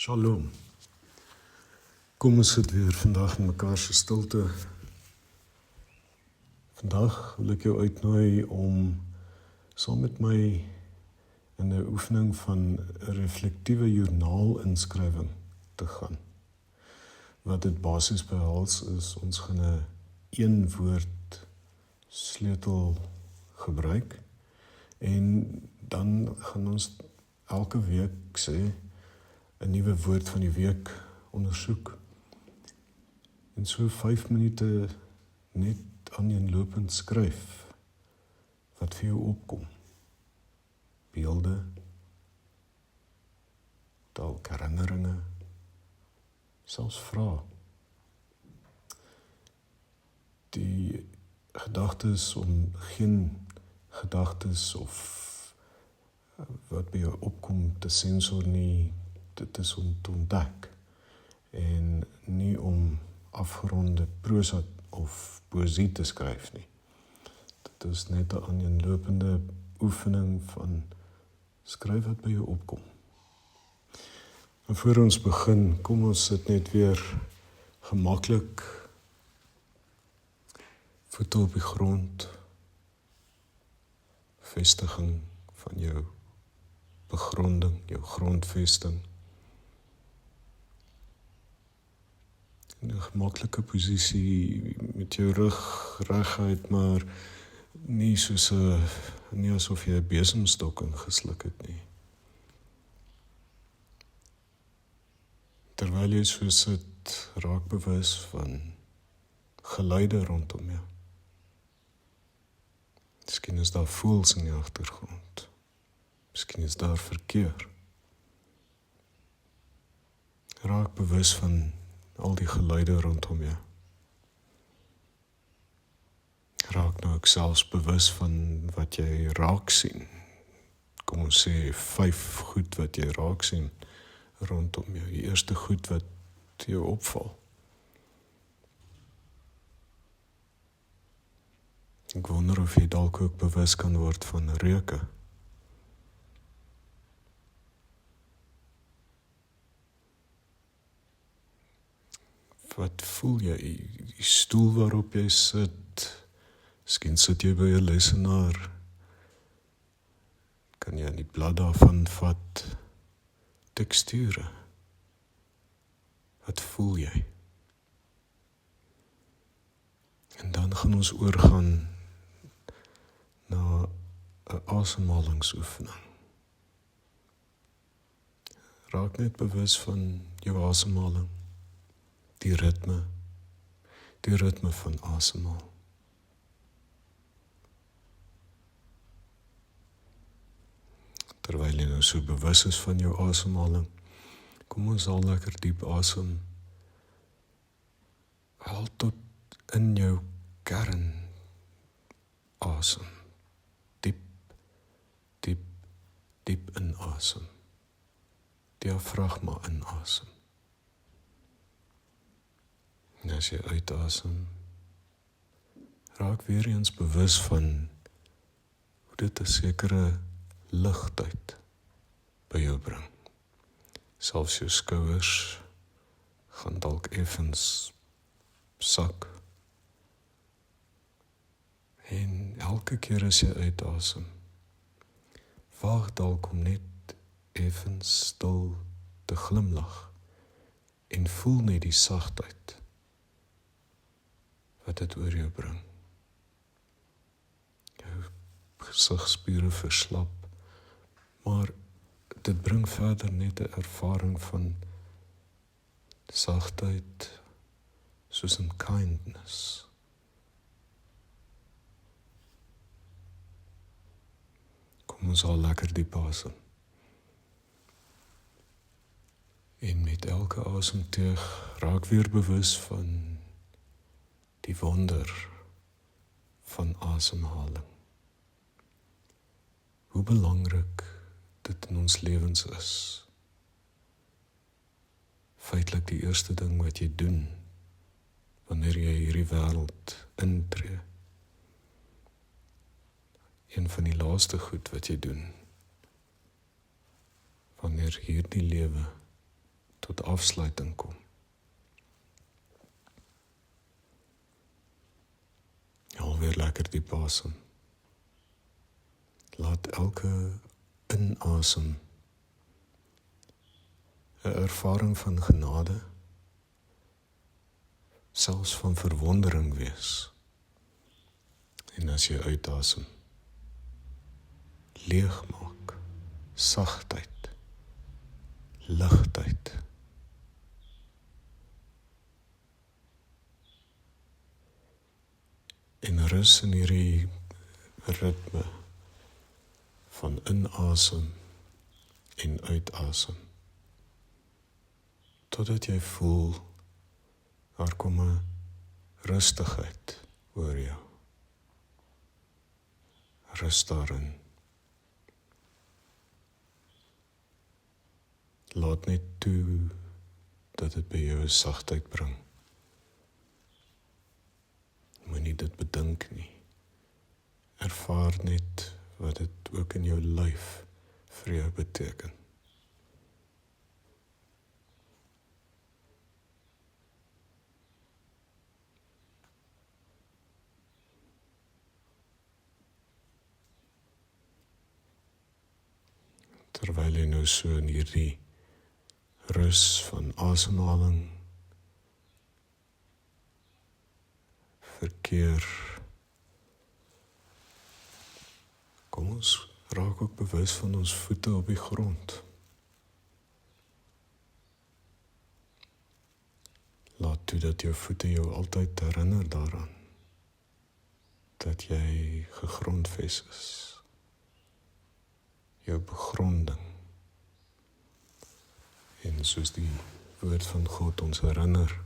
Shalom. Kom ons sit weer vandag in mekaar se stilte. Vandag wil ek jou uitnooi om saam met my in 'n oefening van 'n reflektiewe joernaalinskryving te gaan. Wat dit basies behels is, ons gaan 'n een woord sleutel gebruik en dan gaan ons elke week sê 'n nuwe woord van die week ondersoek. En so 5 minute net aaneenlopend skryf wat vir jou opkom. Beelde, dalk herinneringe, selfs vrae. Die gedagte is om geen gedagtes of wat by jou opkom te sensor nie. Dit is om te ontdek en nie om afgeronde prosa of poësie te skryf nie. Dit is net 'n aaneenlopende oefening van skryf wat by jou opkom. En voor ons begin, kom ons sit net weer gemaklik, voete op die grond, vestiging van jou begronding, jou grondvesting. In 'n gemaklike posisie met jou rug reguit, maar nie asof jy 'n besemstok ingesluk het nie. Terwyl jy so sit, raak bewus van geluide rondom jou. Miskien is daar voëls in die agtergrond. Miskien is daar verkeer. Raak bewus van al die geluide rondom jou. Raak nou ook selfs bewus van wat jy raak sien. Kom ons sê 5 goed wat jy raak sien rondom jou. Die eerste goed wat jou opval. Ek wonder of jy dalk ook bewus kan word van reuke. Wat voel jy? Die stoel waarop jy sit. Miskien sit jy by 'n lesenaar. Kan jy aan die blad daarvan vat? Teksture. Wat voel jy? En dan gaan ons oorgaan na 'n asemhalingsoefening. Raak net bewus van jou asemhaling. Die ritme van asemhaal. Terwyl jy nou so bewus is van jou asemhaling, kom ons al lekker diep asem. Haal tot in jou kern asem. Diep inasem. Diafragma inasem. En as jy uitasem, raak weer eens bewus van hoe dit 'n sekere ligtheid by jou bring. Selfs jou skouers gaan dalk effens sak. En elke keer as jy uitasem, waag dalk om net effens stil te glimlag en voel net die sagtheid wat dit oor jou bring. Jou gesigspiere verslap, maar dit bring verder net 'n ervaring van sagtheid, soos 'n kindness. Kom ons al lekker diep asem. En met elke asemteug raak weer bewus van die wonder van asemhaling. Hoe belangrik dit in ons lewens is. Feitelik die eerste ding wat jy doen wanneer jy hierdie wêreld intree. Een van die laaste goed wat jy doen wanneer hierdie lewe tot afsluiting kom. Haal weer lekker diep asem. Laat elke inasem 'n ervaring van genade, selfs van verwondering wees. En as jy uitasem, leegmaak, sagtheid, ligtheid. En rus in hierdie ritme van inasem en uitasem, totdat jy voel, daar kom 'n rustigheid oor jou. Rus daarin. Laat net toe dat dit by jou 'n sagtheid bring. Moenie dit bedink nie. Ervaar net wat dit ook in jou lyf vir jou beteken. Terwyl jy nou so in hierdie rus van asemhaling verkeer, kom ons raak ook bewus van ons voete op die grond. Laat toe dat jou voete jou altyd herinner daaraan dat jy gegrondves is. Jou begronding. En soos die woord van God ons herinner,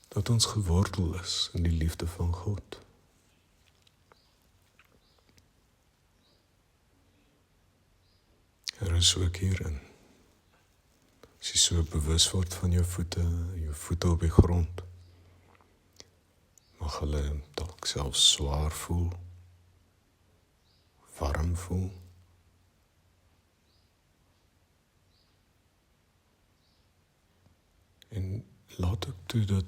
dat ons gewortel is in die liefde van God. Is ook hierin. As jy so bewus word van jou voete op die grond, mag hulle dalk selfs swaar voel, warm voel. En laat ook toe dat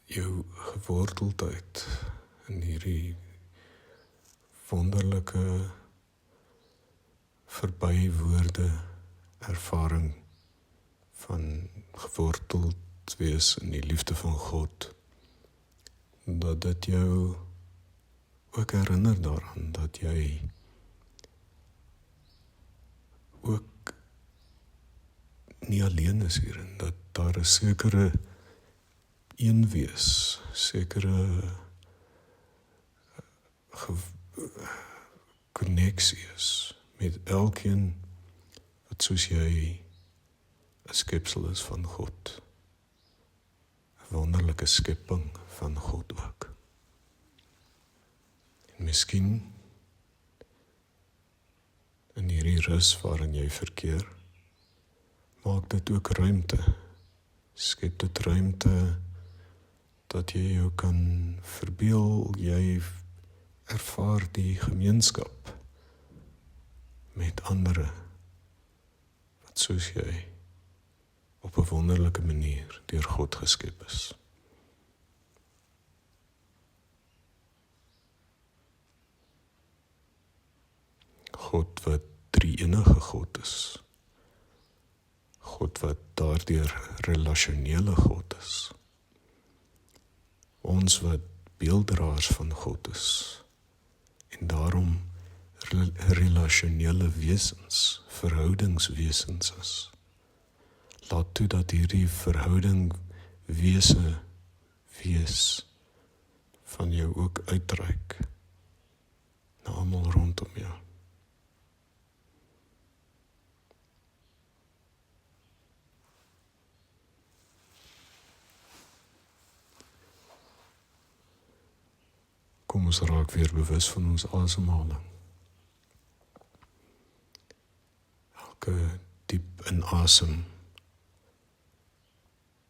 jou geworteldheid in hierdie wonderlike verbywoorde ervaring van geworteld wees in die liefde van God, dat dit jou ook herinner daaraan dat jy ook nie alleen is hierin, dat daar 'n sekere eenwees, sekere koneksie is met elkeen wat soos jy 'n skepsel is van God, 'n wonderlike skepping van God ook. En miskien in hierdie rus waarin jy verkeer, maak dit ook ruimte, skep dit ruimte dat jy jou kan verbeel, jy ervaar die gemeenskap met ander wat soos jy op 'n wonderlike manier deur God geskep is. God wat drie-enige God is. God wat daardeur relasionele God is. Ons wat beelddraers van God is. En daarom relasionele wesens, verhoudingswesens is. Laat toe dat hierdie verhouding wees van jou ook uitreik na almal rondom jou. Kom ons raak weer bewus van ons asemhaling. Elke diep inasem,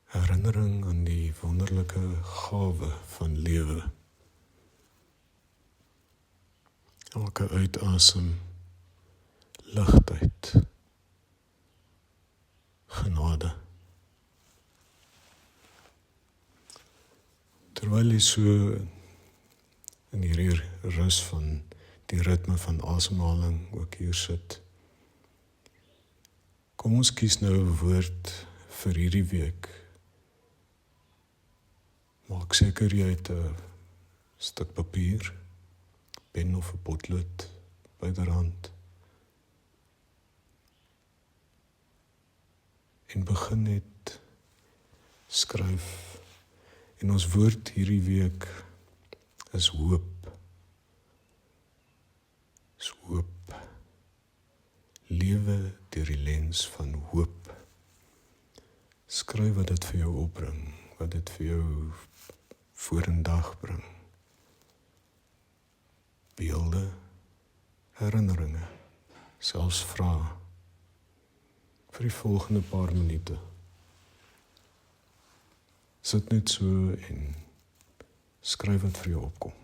herinnering aan die wonderlike gawe van lewe. Elke uitasem, ligtheid, jy so in hierdie rus van die ritme van asemhaling ook hier sit, kom ons kies nou 'n woord vir hierdie week. Maak seker jy het 'n stuk papier, pen of 'n potlood byderhand. En begin net skryf. En ons woord hierdie week is hoop. Is hoop. Lewe deur die lens van hoop. Skryf wat dit vir jou opbring, wat dit vir jou vorendag bring. Beelde, herinneringe, selfs vrae vir die volgende paar minute. Sit net so en skryf wat vir jou opkom.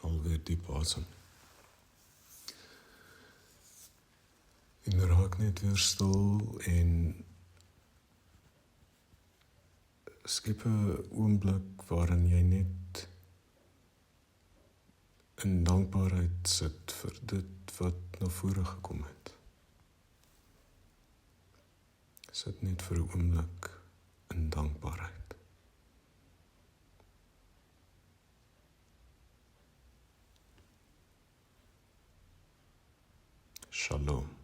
Alweer diep asem. En raak net weer stil en skep 'n oomblik waarin jy net in dankbaarheid sit vir dit wat na vore gekom het. Sit net vir 'n oomblik in dankbaarheid. Shalom.